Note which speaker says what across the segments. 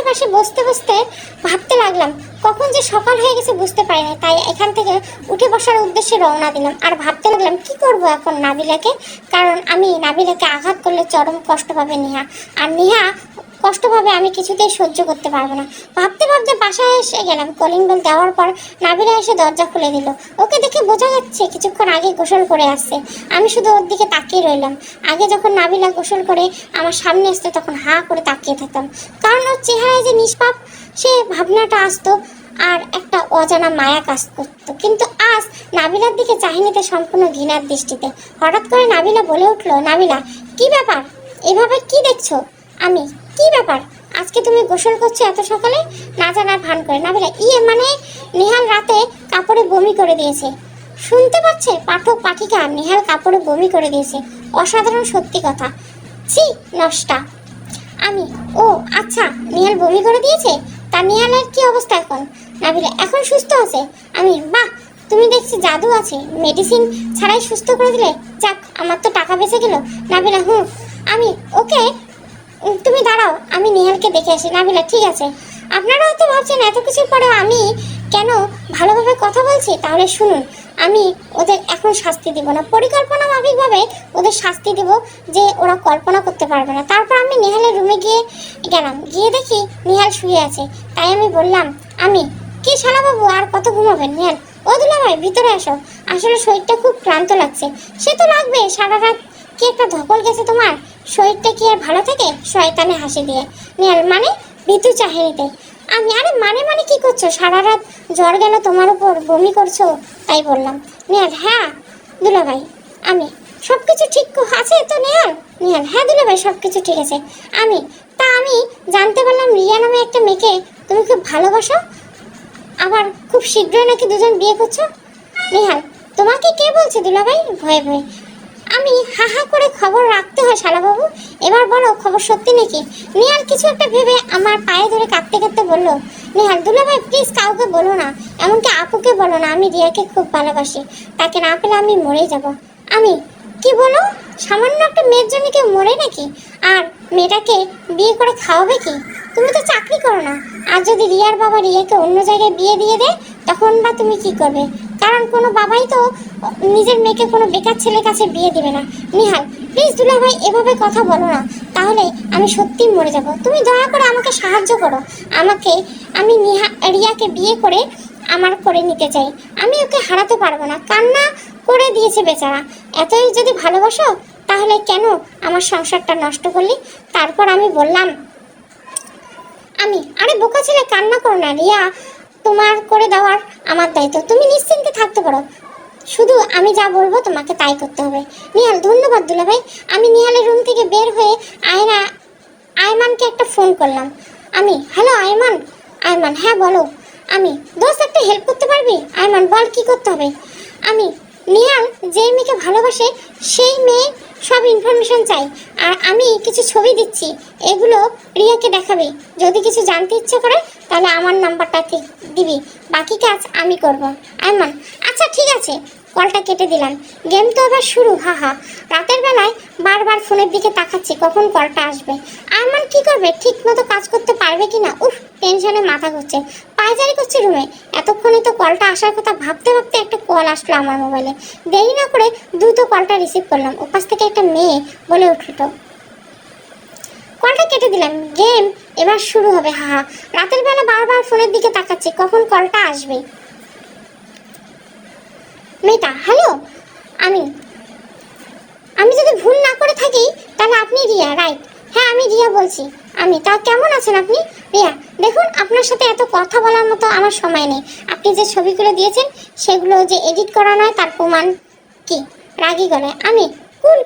Speaker 1: খাবারের পাশে বসতে বসতে ভাবতে লাগলাম কখন যে সকাল হয়ে গেছে বুঝতে পারি না। তাই এখান থেকে উঠে বসার উদ্দেশ্যে রওনা দিলাম। আর ভাবতে লাগলাম কি করব এখন নাবিলাকে, কারণ আমি নাবিলাকে আঘাত করলে চরম কষ্ট পাবে নেহা, আর নেহা কষ্ট পাবে আমি কিছুতেই সহ্য করতে পারবো না। ভাবতে ভাবতে বাসায় এসে গেলাম। কলিং বেল দেওয়ার পর নাবিলা এসে দরজা খুলে দিল। ওকে দেখে বোঝা যাচ্ছে কিছুক্ষণ আগে গোসল করে আসছে। আমি শুধু ওর দিকে তাকিয়ে রইলাম। আগে যখন নাবিলা গোসল করে আমার সামনে আসতো তখন হা করে তাকিয়ে থাকতাম, কারণ ওর চেহারায় যে নিষ্পাপ সে ভাবনাটা আসতো আর একটা অজানা মায়া কাজ করতো। কিন্তু আজ নাবিলার দিকে চাহিনিতে সম্পূর্ণ ঘৃণার দৃষ্টিতে। হঠাৎ করে নাবিলা বলে উঠলো, নাবিলা কি ব্যাপার, এভাবে কি দেখছো? আমি, কি ব্যাপার আজকে তুমি গোসল করছো এত সকালে? না জানার ভান করে। নাবিলা, মানে নেহাল রাতে কাপড়ে বমি করে দিয়েছে। শুনতে পাচ্ছে পাঠক পাঠিকা, নেহাল কাপড়ে বমি করে দিয়েছে। অসাধারণ সত্যি কথা। ছি নষ্টা। আমি, ও আচ্ছা, নেহাল বমি করে দিয়েছে? তা নেহালের কি অবস্থা এখন? নাবিলা, এখন সুস্থ আছে। আমি, বাহ, তুমি দেখছি জাদু আছে, মেডিসিন ছাড়াই সুস্থ করে দিলে। যাক, আমার তো টাকা বেঁচে গেল। নাবিলা, আমি, ওকে তুমি দাঁড়াও, আমি নেহালকে দেখে আসি। নাবিলা, ঠিক আছে। আপনারা হয়তো ভাবছেন এত কিছুর পরেও আমি কেন ভালোভাবে কথা বলছি, তাহলে শুনুন। আমি ওদের এখন শাস্তি দিব না, পরিকল্পনা মাফিকভাবে ওদের শাস্তি দেব যে ওরা কল্পনা করতে পারবে না। তারপর আমি নেহালের রুমে গেলাম, গিয়ে দেখি নেহাল শুয়ে আছে। তাই আমি বললাম, আমি, কি শালাবাবু আর কত ঘুমাবেন? নেহাল, ও দুলাভাই ভিতরে আসো, আসলে শরীরটা খুব ক্লান্ত লাগছে। সে তো লাগবে, সারা রাত কি একটা ধকল গেছে তোমার, শরীরটা কি আর ভালো থাকে? শয়তানে হাসি দিয়ে। নেহাল, মানে ঋতু চাহিনিতে। আমি, আরে মানে কি করছো? সারা রাত জ্বর গেল তোমার উপর, বমি করছো, তাই বললাম। নেহাল, হ্যাঁ দুলাভাই। আমি, সব কিছু ঠিক আছে তো নেহাল? নেহাল, হ্যাঁ দুলাভাই, সব কিছু ঠিক আছে। আমি, তা আমি জানতে পারলাম রিয়া নামে একটা মেয়েকে তুমি খুব ভালোবাসো, আবার খুব শীঘ্রই নাকি দুজন বিয়ে করছো। নেহাল, তোমাকে কে বলছে দুলাভাই? ভয়ে ভয়ে। আমি, হা হা করে খবর রাখতে হয় শালাবাবু। এবার বলো খবর সত্যি নাকি? নেহাল কিছু একটা ভেবে আমার পায়ে ধরে কাঁদতে কাঁদতে বললো, নেহাল দুলাভাই প্লিজ কাউকে বলো না, এমনকি আপুকে বলো না, আমি রিয়াকে খুব ভালোবাসি, তাকে না পেলে আমি মরে যাব। আমি, কি বলো? সামান্য একটা মেয়ের জন্য কেউ মরে নাকি? আর মেয়েটাকে বিয়ে করে খাওয়াবে কি? তুমি তো চাকরি করো না, আর যদি রিয়ার বাবা রিয়াকে অন্য জায়গায় বিয়ে দিয়ে দেয় তখন বা তুমি কি করবে? কারণ কোনো বাবাই তো নিজের মেয়েকে কোনো বেকার ছেলের কাছে বিয়ে দিবে না। নেহাল, প্লিজ দুলাভাই এভাবে কথা বলো না, তাহলে আমি সত্যিই মরে যাব। তুমি দয়া করে আমাকে সাহায্য করো, আমি রিয়াকে বিয়ে করে আমার করে নিতে চাই। আমি ওকে হারাতে পারবো না। কান্না করে দিয়েছে বেচারা। এতই যদি ভালোবাসো তাহলে কেন আমার সংসারটা নষ্ট করলি? তারপর আমি বললাম, আমি, আরে বোকা ছেলে, কান্না করো না, রিয়া তোমার করে দেওয়ার আমার দায়িত্ব, তুমি নিশ্চিন্তে থাকতে পারো। শুধু আমি যা বলবো তোমাকে তাই করতে হবে। নেহাল, ধন্যবাদ দুলাভাই। আমি নেহালের রুম থেকে বের হয়ে আয়মানকে একটা ফোন করলাম। আমি, হ্যালো আয়মান। আয়মান, হ্যাঁ বলো। আমি, দোস্ত একটা হেল্প করতে পারবি? আয়মান, বল কি করতে হবে? আমি, নেহাল যেই মেয়েকে ভালোবাসে সেই মেয়ে সব ইনফরমেশন চাই, আর আমি কিছু ছবি দিচ্ছি, এগুলো রিয়াকে দেখাবি। যদি কিছু জানতে ইচ্ছে করে তাহলে আমার নাম্বারটা দিবি, বাকি কাজ আমি করব। আয়মান, আচ্ছা ঠিক আছে। কলটা কেটে দিলাম। গেম তো এবার শুরু, হা হা। রাতের বেলায় বারবার ফোনের দিকে তাকাচ্ছি কখন কলটা আসবে। আয়মান কি করবে, ঠিক মতো কাজ করতে পারবে কিনা, উফ টেনশনে মাথা ঘুরছে, পায়চারি করছে রুমে। এতক্ষণে তো কলটা আসার কথা ভাবতে ভাবতে একটা কল আসলো আমার মোবাইলে। দেরি না করে দ্রুত কলটা রিসিভ করলাম। ওপাশ থেকে একটা মেয়ে বলে উঠলো। কলটা কেটে দিলাম। গেম এবার শুরু হবে, হা হা। রাতের বেলা বারবার ফোনের দিকে তাকাচ্ছি কখন কলটা আসবে। মেয়েটা, হ্যালো। আমি যদি ভুল না করে থাকি তাহলে আপনি রিয়া, রাইট? হ্যাঁ আমি রিয়া বলছি। আমি, তা কেমন আছেন আপনি? রিয়া, দেখুন আপনার সাথে এত কথা বলার মতো আমার সময় নেই। আপনি যে ছবিগুলো দিয়েছেন সেগুলো যে এডিট করা নয় তার প্রমাণ কি? রাগী গলায়। আমি,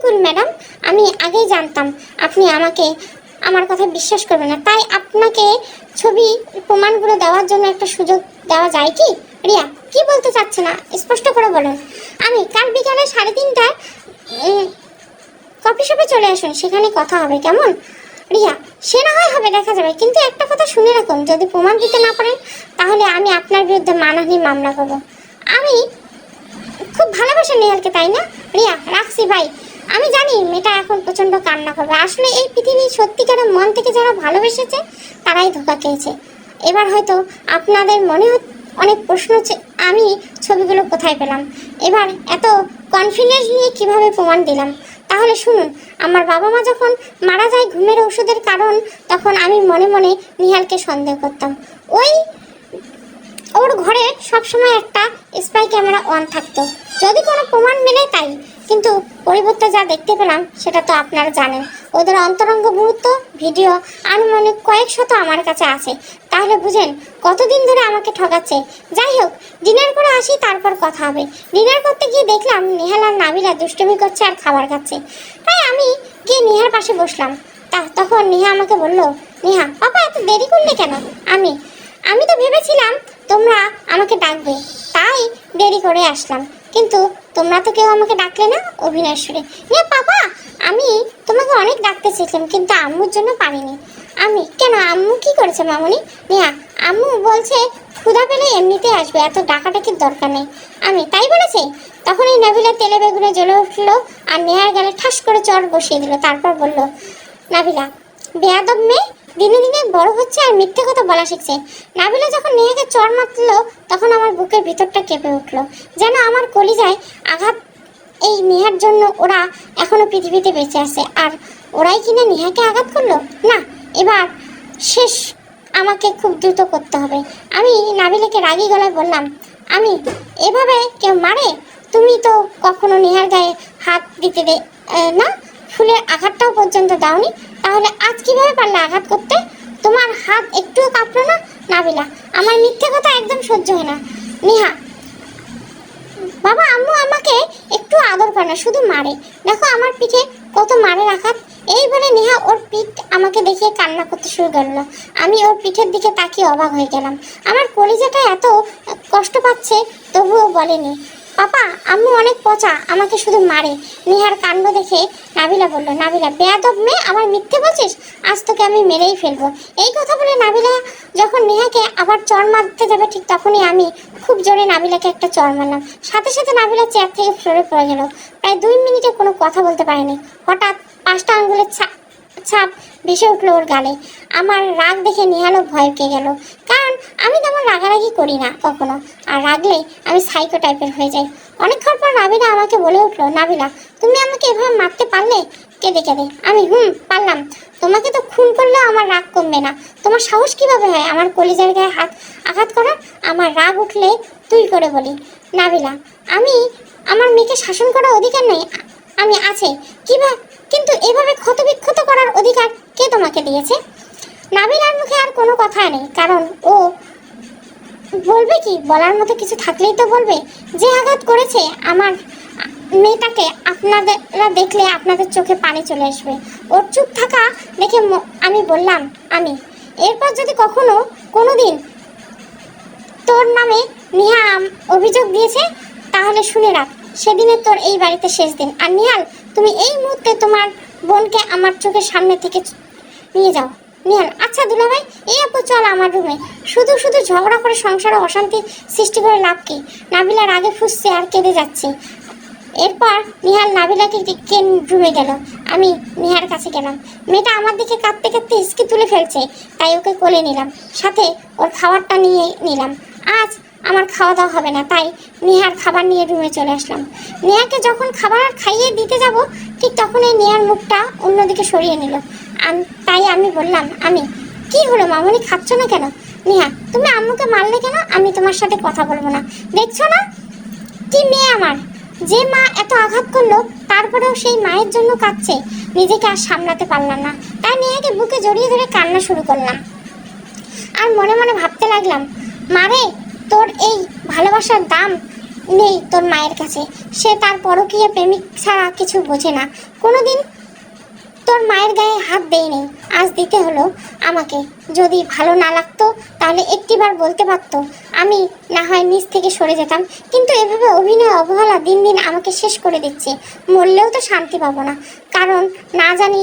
Speaker 1: কুল ম্যাডাম, আমি আগেই জানতাম আপনি আমার কথা বিশ্বাস করবেন না, তাই আপনাকে ছবি প্রমাণগুলো দেওয়ার জন্য একটা সুযোগ দেওয়া যায় কি? রিয়া, কি বলতে চাচ্ছে না স্পষ্ট করে বলুন। আমি, কাল বিকালে 3:30টায় কফি শপে চলে আসুন, সেখানে কথা হবে, কেমন? রিয়া, সে না হয় হবে, দেখা যাবে, কিন্তু একটা কথা শুনে রাখুন, যদি প্রমাণ দিতে না পারেন তাহলে আমি আপনার বিরুদ্ধে মানহানি মামলা করব। আমি, খুব ভালোবাসেন নেহালকে তাই না? রিয়া, রাখছি ভাই, আমি জানি মেয়েটা এখন প্রচণ্ড কান্না করবে। আসলে এই পৃথিবী সত্যিকারের মন থেকে যারা ভালোবেসেছে তারাই ধোঁকা খেয়েছে। এবার হয়তো আপনাদের মনে অনেক প্রশ্ন হচ্ছে আমি ছবিগুলো কোথায় পেলাম, এবার এত কনফিডেন্স নিয়ে কীভাবে প্রমাণ দিলাম। তাহলে শুনুন, আমার বাবা মা যখন মারা যায় ঘুমের ওষুধের কারণ, তখন আমি মনে মনে নিহালকে সন্দেহ করতাম। ওর ঘরে সবসময় একটা স্পাই ক্যামেরা অন থাকতো, যদি কোনো প্রমাণ মেলে তাই। কিন্তু পরিবর্তে যা দেখতে পেলাম সেটা তো আপনারা জানেন। ওদের অন্তরঙ্গ মুহূর্ত ভিডিও আনুমানিক কয়েক শত আমার কাছে আছে। তাহলে বুঝেন কতদিন ধরে আমাকে ঠকাচ্ছে। যাই হোক, ডিনার করে আসি, তারপর কথা হবে। ডিনার করতে গিয়ে দেখলাম নেহাল আর নাবিলা দুষ্টুমি করছে আর খাবার খাচ্ছে। তাই আমি গিয়ে নেহার পাশে বসলাম। তখন নেহা আমাকে বলল, নেহা পাপা এত দেরি করলে কেন? আমি তো ভেবেছিলাম তোমরা আমাকে ডাকবে, তাই দেরি করে আসলাম। কিন্তু তোমরা তো কেউ আমাকে ডাকলে না। অভিনয় সুরে, পাপা আমি তোমাকে অনেক ডাকতে চেয়েছিলাম, কিন্তু আম্মুর জন্য পারিনি। আমি কেন? আম্মু কি করেছে মামুনি? নেহা, আম্মু বলছে ক্ষুধা পেলে এমনিতে আসবে, এত ডাকাডাকির দরকার নেই। আমি তাই বলেছি। তখন এই নাবিলা তেলে বেগুনে জ্বলে উঠলো আর নেহার গালে ঠাস করে চর বসিয়ে দিল। তারপর বলল, নাবিলা বেয়াদব মেয়ে, দিনে দিনে বড় হচ্ছে আর মিথ্যে কথা বলা শিখছে। নাবিলা যখন নেহাকে চর মারলো তখন আমার বুকের ভিতরটা কেঁপে উঠলো, যেন আমার কলিজায় আঘাত। এই নেহার জন্য ওরা এখনো পৃথিবীতে বেঁচে আছে, আর ওরাই কিনা নেহাকে আঘাত করলো। না, এবার শেষ আমাকে খুব দ্রুত করতে হবে। আমি নাবিলাকে রাগী গলায় বললাম, আমি এভাবে কেউ মারে? তুমি তো কখনো নেহার গায়ে হাত দিতে না, ফুলের আঘাতটাও পর্যন্ত দাওনি, তাহলে আজ কিভাবে পারলে আঘাত করতে? তোমার হাত একটুও কাঁপলো না? নাবিলা, আমার মিথ্যে কথা একদম সহ্য হয় না। নেহা, বাবা আম্মু আমাকে একটু আদর করে না, শুধু মারে। দেখো আমার পিঠে কত মারের আঘাত। এই বলে নেহা ওর পিঠ আমাকে দেখিয়ে কান্না করতে শুরু করলো। আমি ওর পিঠের দিকে তাকিয়ে অবাক হয়ে গেলাম। আমার কলিজাটা এত কষ্ট পাচ্ছে, তবুও বলেনি। পাপা আম্মু অনেক পচা, আমাকে শুধু মারে। নেহার কাণ্ড দেখে নাবিলা বলল, নাবিলা বেয়াদব মেয়ে, আমার মিথ্যে বলছিস? আজ তোকে আমি মেরেই ফেলবো। এই কথা বলে নাবিলা যখন নেহাকে আবার চর মারতে যাবে, ঠিক তখনই আমি খুব জোরে নাবিলাকে একটা চর মারলাম। সাথে সাথে নাবিলা চেয়ার থেকে ফ্লোরে পড়ে গেল। প্রায় 2 মিনিটে কোনো কথা বলতে পারেনি। হঠাৎ 5টা আঙ্গুলের ছাপ ভেসে উঠলো ওর গালে। আমার রাগ দেখে নেহালও ভয় পেয়ে গেল, কারণ আমি তেমন রাগারাগি করি না কখনো, আর রাগলে আমি সাইকো টাইপের হয়ে যাই। অনেকক্ষণ পর নাবিলা আমাকে বলে উঠলো, নাবিলা তুমি আমাকে এভাবে মারতে পারলে? কেঁদে কেঁদে। আমি পারলাম। তোমাকে তো খুন করলেও আমার রাগ কমবে না। তোমার সাহস কিভাবে হয় আমার কলিজার গায়ে হাত আঘাত করার? আমার রাগ উঠলে তুই করে বলি। নাবিলা, আমার মেয়েকে শাসন করার অধিকার নেই? আমি আছে কিন্তু এভাবে ক্ষতবিক্ষত করার অধিকার কে তোমাকে দিয়েছে? নাবিলার মুখে আর কোনো কথা নেই, কারণ ও বলবে কি? বলার মতো কিছু থাকলেই তো বলবে। যে আঘাত করেছে আমার মেয়েটাকে আপনারা দেখলে আপনাদের চোখে পানি চলে আসবে। ওর চুপ থাকা দেখে আমি বললাম, আমি এরপর যদি কোনোদিন তোর নামে নেহা অভিযোগ দিয়েছে, তাহলে শুনে রাখ, সেদিনে তোর এই বাড়িতে শেষ দিন। আর নিহাল, তুমি এই মুহূর্তে তোমার বোনকে আমার চোখের সামনে থেকে নিয়ে যাও। নিহাল, আচ্ছা দুলাভাই, এই আপু চল আমার রুমে। শুধু ঝগড়া করে সংসারে অশান্তি সৃষ্টি করে লাভ কি? নাবিলার আগে ফুসছে আর কেঁদে যাচ্ছে। এরপর নিহাল নাবিলাকে রুমে গেল। আমি নেহার কাছে গেলাম। মেয়েটা আমার দিকে কাঁদতে কাঁদতে হিসকি তুলে ফেলছে, তাই ওকে কোলে নিলাম, সাথে ওর খাবারটা নিয়ে নিলাম। আজ আমার খাওয়া দাওয়া হবে না, তাই নেহার খাবার নিয়ে রুমে চলে আসলাম। নেহাকে যখন খাবার খাইয়ে দিতে যাব, ঠিক তখনই নেহার মুখটা অন্যদিকে সরিয়ে নিল। তাই আমি বললাম, আমি কি হলো মামনি, খাচ্ছ না কেন? নেহা, তুমি আম্মুকে মারলে কেন? আমি তোমার সাথে কথা বলবো না। দেখছো না কি মেয়ে আমার, যে মা এত আঘাত করলো তারপরেও সেই মায়ের জন্য কাঁদছে। নিজেকে আর সামলাতে পারলাম না, তাই নেহাকে বুকে জড়িয়ে ধরে কান্না শুরু করলাম। আর মনে মনে ভাবতে লাগলাম, মারে তোর এই ভালোবাসার দাম নেই তোর মায়ের কাছে। সে তার পরকীয়া প্রেমিক ছাড়া কিছু বোঝে না। কোনোদিন তোর মায়ের গায়ে হাত দেয়নি, আজ দিতে হলো আমাকে। যদি ভালো না লাগতো তাহলে একটিবার বলতে পারতো, আমি না হয় নিজ থেকে সরে যেতাম। কিন্তু এভাবে অভিনয় অবহেলা দিন দিন আমাকে শেষ করে দিচ্ছে। মরলেও তো শান্তি পাবো না, কারণ না জানি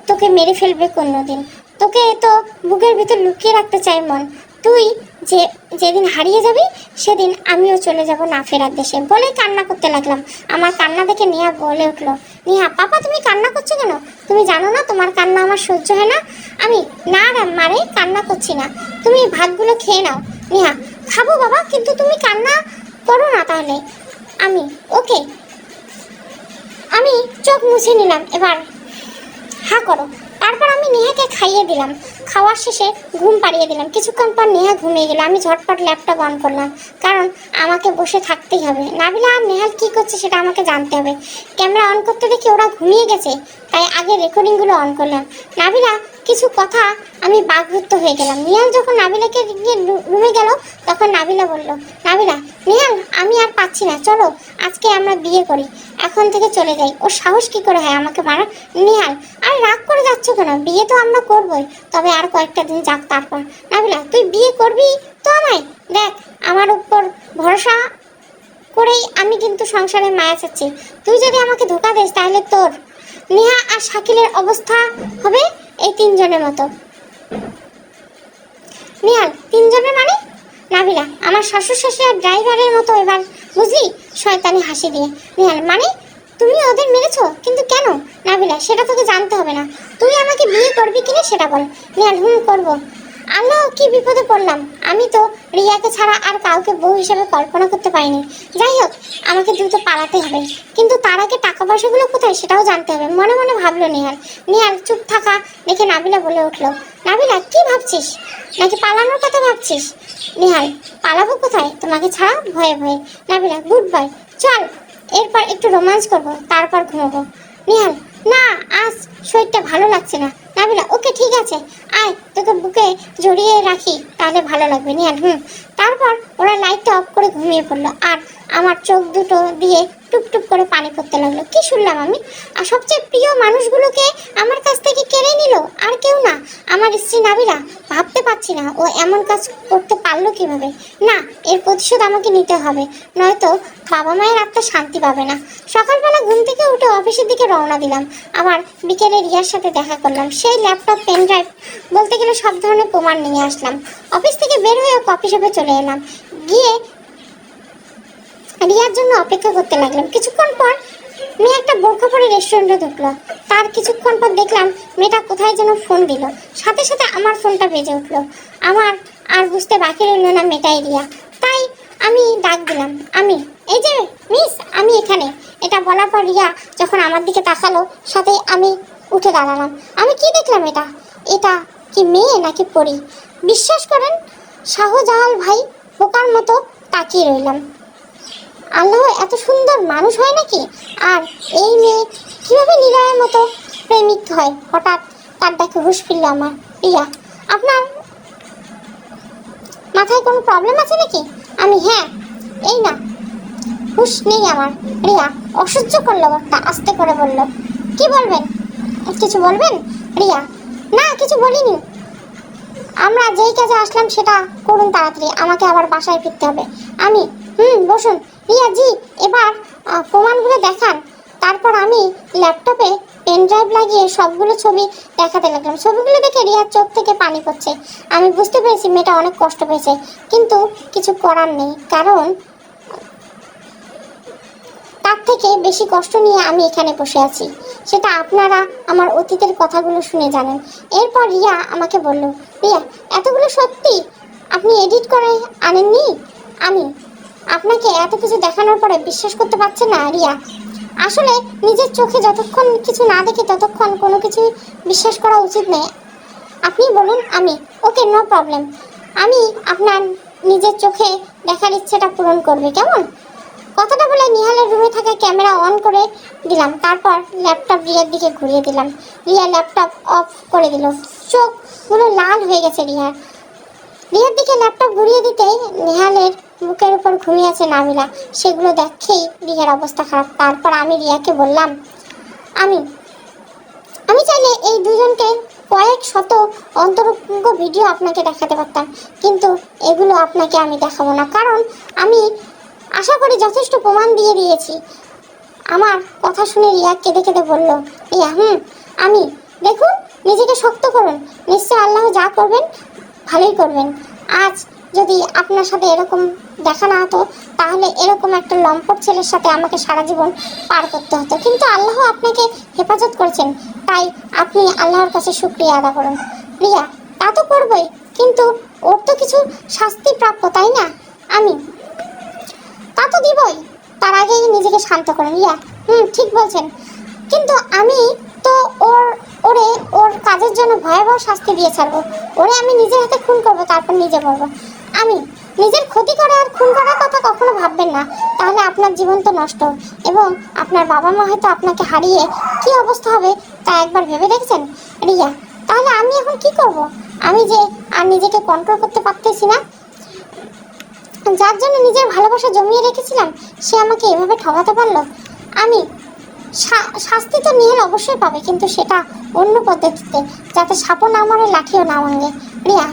Speaker 1: তোকে মেরে ফেলবে কোনোদিন। তোকে তো বুকের ভিতর লুকিয়ে রাখতে চাই মন। তুই যে যেদিন হারিয়ে যাবি সেদিন আমিও চলে যাব না ফেরার দেশে বলে কান্না করতে লাগলাম। আমার কান্না দেখে নেহা বলে উঠলো, নেহা পাপা তুমি কান্না করছো কেন? তুমি জানো না তোমার কান্না আমার সহ্য হয় না। আমি না মারে কান্না করছি না, তুমি ভাতগুলো খেয়ে নাও। নেহা খাবো বাবা, কিন্তু তুমি কান্না করো না তাহলে। আমি ওকে। আমি চোখ মুছে নিলাম, এবার হা করো। তারপর আমি নেহাকে খাইয়ে দিলাম, খাওয়ার শেষে ঘুম পাড়িয়ে দিলাম। কিছুক্ষণ পর নেহা ঘুমিয়ে গেল। আমি ঝটপট ল্যাপটপ অন করলাম, কারণ আমাকে বসে থাকতেই হবে। নাবিলা আর নেহাল কী করছে সেটা আমাকে জানতে হবে। ক্যামেরা অন করতে দেখি ওরা ঘুমিয়ে গেছে, তাই আগে রেকর্ডিংগুলো অন করলাম। নাবিলা কিছু কথা আমি বাকরুদ্ধ হয়ে গেলাম। নেহাল যখন নাবিলাকে নিয়ে রুমে গেল তখন নাবিলা বলল, নাবিলা নেহাল আমি আর পাচ্ছি না, চলো আজকে আমরা বিয়ে করি, এখন থেকে চলে যাই। ওর সাহস কি করে হয় আমাকে মারা? নেহাল আর রাগ করে যাচ্ছ কেন? বিয়ে তো আমরা করবই, তবে আর কয়েকটা দিন যাক তারপর। নাবিলা তুই বিয়ে করবি তো আমায়? দেখ আমার উপর ভরসা করেই আমি কিন্তু সংসারে মায়া চাচ্ছি। তুই যদি আমাকে ধোকা দিস তাহলে তোর, নেহা আর শাকিলের অবস্থা হবে এই তিনজনের মতো। নেহাল তিনজনের মানে? নাবিলা আমার শ্বশুর শাশুড়ি আর ড্রাইভারের মতো, এবার বুঝলি শয়তানি হাসি দিয়ে। নেহাল মানে তুমি ওদের মেরেছো? কিন্তু কেন? নাবিলা সেটা তোকে জানতে হবে না, তুই আমাকে বিয়ে করবি কিনা সেটা বল। নেহাল করবো। আল্লাহ কি বিপদে পড়লাম, আমি তো রিয়াকে ছাড়া আর কাউকে বউ হিসেবে কল্পনা করতে পারিনি। যাই হোক আমাকে দ্রুত পালাতে হবে, কিন্তু তার আগে টাকা পয়সাগুলো কোথায় সেটাও জানতে হবে, মনে মনে ভাবলো নেহাল। নেহাল চুপ থাকা দেখে নাবিলা বলে উঠলো, নাবিলা কি ভাবছিস? নাকি পালানোর কথা ভাবছিস? নেহাল পালাবো কোথায় তোমাকে ছাড়া, ভয়ে ভয়ে। নাবিলা গুড বাই, চল এরপর একটু রোমান্স করবো, তারপর ঘুমাবো। নেহাল না আজ শরীরটা ভালো লাগছে না। নাবিলা ওকে ঠিক আছে, আয় তোকে বুকে জড়িয়ে রাখি, তাহলে ভালো লাগবে। নেহাল তারপর ওরা লাইটটা অফ করে ঘুমিয়ে পড়লো, আর আমার চোখ দুটো দিয়ে টুপ টুপ করে পানি পড়তে লাগলো। কি শুনলাম আমি? আর সবচেয়ে প্রিয় মানুষগুলোকে আমার কাছ থেকে কেড়ে নিল, আর কেউ না আমার স্ত্রী নাবিলা। ভাবতে পারছি না ও এমন কাজ করতে পারলো কিভাবে। না, এর প্রতিশোধ আমাকে নিতে হবে, নয়তো বাবা মায়ের আত্মা শান্তি পাবে না। সকালবেলা ঘুম থেকে উঠে অফিসের দিকে রওনা দিলাম। আবার বিকেলে রিয়ার সাথে দেখা করলাম। সেই ল্যাপটপ পেন ড্রাইভ বলতে গেলে সব ধরনের প্রমাণ নিয়ে আসলাম। অফিস থেকে বের হয়ে কফি শপে চলে এলাম, গিয়ে রিয়ার জন্য অপেক্ষা করতে লাগলাম। কিছুক্ষণ পর মেয়ে একটা বোরখা পরে রেস্টুরেন্টে ঢুকলো। তার কিছুক্ষণ পর দেখলাম মেয়েটা কোথায় যেন ফোন দিল, সাথে সাথে আমার ফোনটা বেজে উঠলো। আমার আর বুঝতে বাকি রইল না মেয়েটাই রিয়া, তাই আমি ডাক দিলাম, আমি এই যে মিস আমি এখানে। এটা বলার পর রিয়া যখন আমার দিকে তাকালো, সাথে আমি উঠে দাঁড়ালাম। আমি কি দেখলাম, এটা কি মেয়ে নাকি পরী? বিশ্বাস করেন শাহজাহাল ভাই, বোকার মতো তাকিয়ে রইলাম। আল্লাহ এত সুন্দর মানুষ হয় নাকি? আর এই মেয়ে কীভাবে নিলয়ের মতো প্রেমিক হয়? হঠাৎ তার দেখে হুঁশ ফিরল আমার। রিয়া আপনার মাথায় কোনো প্রবলেম আছে নাকি? আমি হ্যাঁ, এই না হুঁশ নেই আমার। রিয়া অসহ্য করলো, একটা আস্তে করে বলল, কি বলবেন? কিছু বলবেন? রিয়া না কিছু বলিনি, আমরা যেই কাজে আসলাম সেটা করুন তাড়াতাড়ি, আমাকে আবার বাসায় ফিরতে হবে। আমি বসুন। রিয়া জি এবার প্রমাণগুলো দেখান। তারপর আমি ল্যাপটপে পেন ড্রাইভ লাগিয়ে সবগুলো ছবি দেখাতে লাগলাম। ছবিগুলো দেখে রিয়ার চোখ থেকে পানি পড়ছে। আমি বুঝতে পেরেছি মেয়েটা অনেক কষ্ট পেয়েছে, কিন্তু কিছু করার নেই, কারণ তার থেকে বেশি কষ্ট নিয়ে আমি এখানে বসে আছি, সেটা আপনারা আমার অতীতের কথাগুলো শুনে জানেন। এরপর রিয়া আমাকে বলল, রিয়া এতগুলো সত্যি আপনি এডিট করে আনেননি? আমি আপনাকে এত কিছু দেখানোর পরে বিশ্বাস করতে পারছেন না? রিয়া আসলে নিজের চোখে যতক্ষণ কিছু না দেখি ততক্ষণ কোনো কিছু বিশ্বাস করা উচিত নেই। আপনি বলুন। আমি ওকে নো প্রবলেম, আমি আপনার নিজের চোখে দেখার ইচ্ছেটা পূরণ করবে, কেমন? কথাটা বলে নিহালের রুমে থাকা ক্যামেরা অন করে দিলাম, তারপর ল্যাপটপ রিয়ার দিকে ঘুরিয়ে দিলাম। রিয়া ল্যাপটপ অফ করে দিল, চোখগুলো লাল হয়ে গেছে রিয়ার দিকে ল্যাপটপ ঘুরিয়ে দিতেই নিহালের বুকের উপর ঘুমিয়ে আছে নাবিলা, সেগুলো দেখেই রিয়ার অবস্থা খারাপ। তারপর আমি রিয়াকে বললাম, আমি চাইলে এই দুজনকে কয়েক শত অন্তরঙ্গ ভিডিও আপনাকে দেখাতে পারতাম, কিন্তু এগুলো আপনাকে আমি দেখাবো না, কারণ আমি আশা করি যথেষ্ট প্রমাণ দিয়ে দিয়েছি। আমার কথা শুনে রিয়া কেঁদে কেঁদে বলল, রিয়া আমি দেখুন নিজেকে শক্ত করুন, নিশ্চয় আল্লাহ যা করবেন ভালোই করবেন। আজ যদি আপনার সাথে এরকম দেখা না হতো তাহলে এরকম একটা লম্পট ছেলের সাথে আমাকে সারা জীবন পার করতে হতো, কিন্তু আল্লাহ আপনাকে হেফাজত করেছেন, তাই আপনি আল্লাহর কাছে শুকরিয়া আদা করুন। রিয়া, তা তো করবই, কিন্তু ওর তো কিছু শাস্তি প্রাপ্য, তাই না? আমি তা তো দিবই, তার আগেই নিজেকে শান্ত করেন। রিয়া, ঠিক বলছেন, কিন্তু আমি তো ওর কাজের জন্য ভয়াবহ শাস্তি দিয়ে ছাড়বো। ওরে আমি নিজের হাতে খুন করবো, তারপর নিজে করবো। আমি নিজের ক্ষতি করে আর খুন করার কথা কখনো ভাববেন না, তাহলে আপনার জীবন তো নষ্ট, এবং আপনার বাবা মা হয়তো আপনাকে হারিয়ে কি অবস্থা হবে তা একবার ভেবে দেখছেন? রিয়া, তাহলে আমি এখন কি করব? আমি যে আর নিজেকে কন্ট্রোল করতে পারতেছি না, যার জন্য নিজের ভালোবাসা জমিয়ে রেখেছিলাম সে আমাকে এভাবে ঠকাতে পারলো। আমি শাস্তি তো নিহাল অবশ্যই পাবে, কিন্তু সেটা অন্য পদ্ধতিতে, যাতে সাপও না মারে লাঠিও না ভাঙে। রিয়া,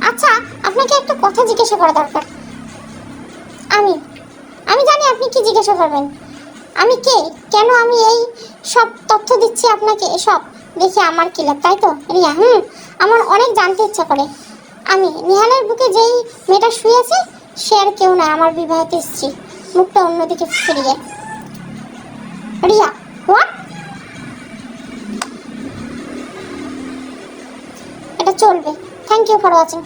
Speaker 1: আচ্ছা, আপনাকে একটা কথা জিজ্ঞাসা করা দরকার। আমি আমি জানি আপনি কি জিজ্ঞাসা করবেন। আমি কে, কেন আমি এই সব তথ্য দিচ্ছি আপনাকে, এসব দেখে আমার কি লাভ, তাই তো? রিয়া, আমার অনেক জানতে ইচ্ছা করে। আমি নিহালের বুকে যেই মেয়েটা শুয়ে আছে সে আর কেউ নয়, আমার বিবাহিত স্ত্রী। মুখটা অন্যদিকে ফিরিয়ে। রিয়া, হোয়াট? এটা চলবে। Thank you for watching.